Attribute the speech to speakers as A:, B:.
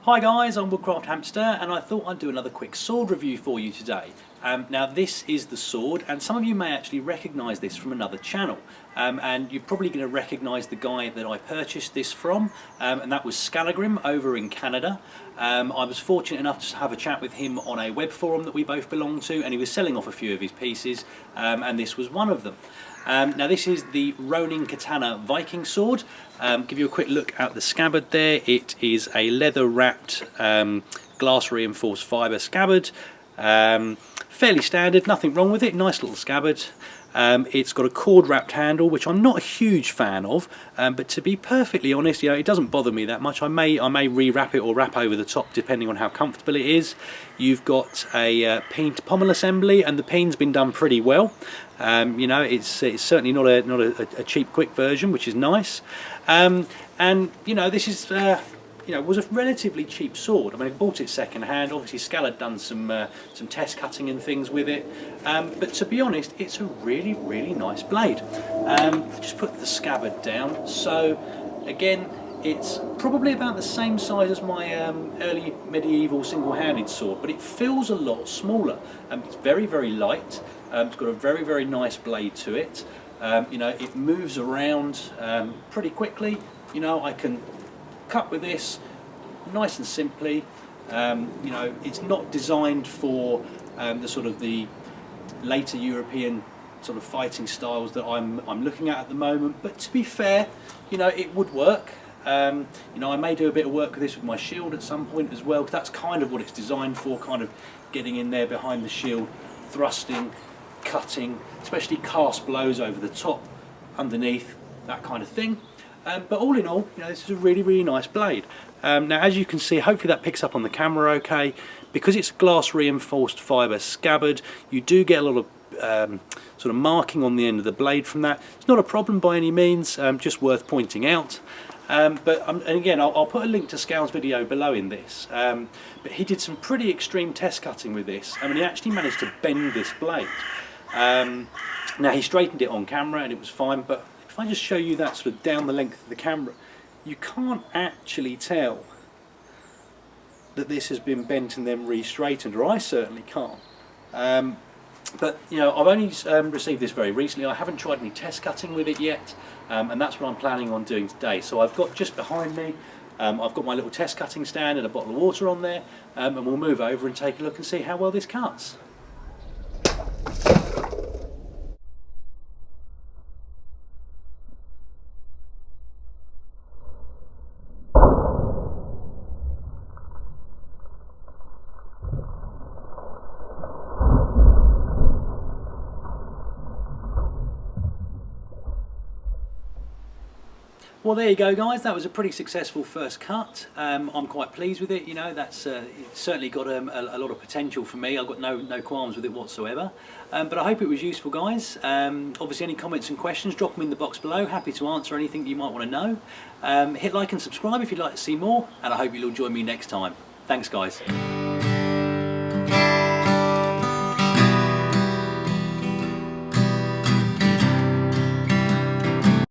A: Hi guys, I'm Woodcraft Hamster and I thought I'd do another quick sword review for you today. Now this is the sword, and some of you may actually recognise this from another channel, and you're probably going to recognise the guy that I purchased this from, and that was Skallagrim over in Canada. I was fortunate enough to have a chat with him on a web forum that we both belong to, and he was selling off a few of his pieces, and this was one of them. Now this is the Ronin Viking sword. Give you a quick look at the scabbard there. It is a leather wrapped glass reinforced fibre scabbard. Fairly standard, nothing wrong with it, nice little scabbard. It's got a cord wrapped handle, which I'm not a huge fan of, but to be perfectly honest, it doesn't bother me that much. I may re-wrap it or wrap over the top depending on how comfortable it is. You've got a peened pommel assembly, and the peen's been done pretty well. It's certainly not a cheap quick version, which is nice. This is was a relatively cheap sword. I mean, I bought it second hand. Obviously Scabbard done some test cutting and things with it, but to be honest, it's a really nice blade. Just put the scabbard down. So again, it's probably about the same size as my early medieval single-handed sword, but it feels a lot smaller. It's very light. It's got a very nice blade to it. It moves around pretty quickly. I can cut with this nice and simply. It's not designed for the later European sort of fighting styles that I'm looking at the moment, but to be fair, it would work. I may do a bit of work with this with my shield at some point as well, because that's kind of what it's designed for, kind of getting in there behind the shield, thrusting, cutting, especially cast blows over the top, underneath, that kind of thing. But all in all, this is a really nice blade. Now, as you can see, hopefully that picks up on the camera okay. Because it's glass reinforced fibre scabbard, you do get a lot of sort of marking on the end of the blade from that. It's not a problem by any means, just worth pointing out. And again, I'll put a link to Scal's video below in this. But he did some pretty extreme test cutting with this. I mean, he actually managed to bend this blade. Now, he straightened it on camera and it was fine, but if I just show you that sort of down the length of the camera, you can't actually tell that this has been bent and then re-straightened, or I certainly can't. But I've only received this very recently. I haven't tried any test cutting with it yet, and that's what I'm planning on doing today. So I've got just behind me, I've got my little test cutting stand and a bottle of water on there, and we'll move over and take a look and see how well this cuts. Well, there you go, guys. That was a pretty successful first cut. I'm quite pleased with it. That's it's certainly got a lot of potential for me. I've got no qualms with it whatsoever. But I hope it was useful, guys. Obviously, any comments and questions, drop them in the box below. Happy to answer anything you might want to know. Hit like and subscribe if you'd like to see more, and I hope you'll join me next time. Thanks, guys.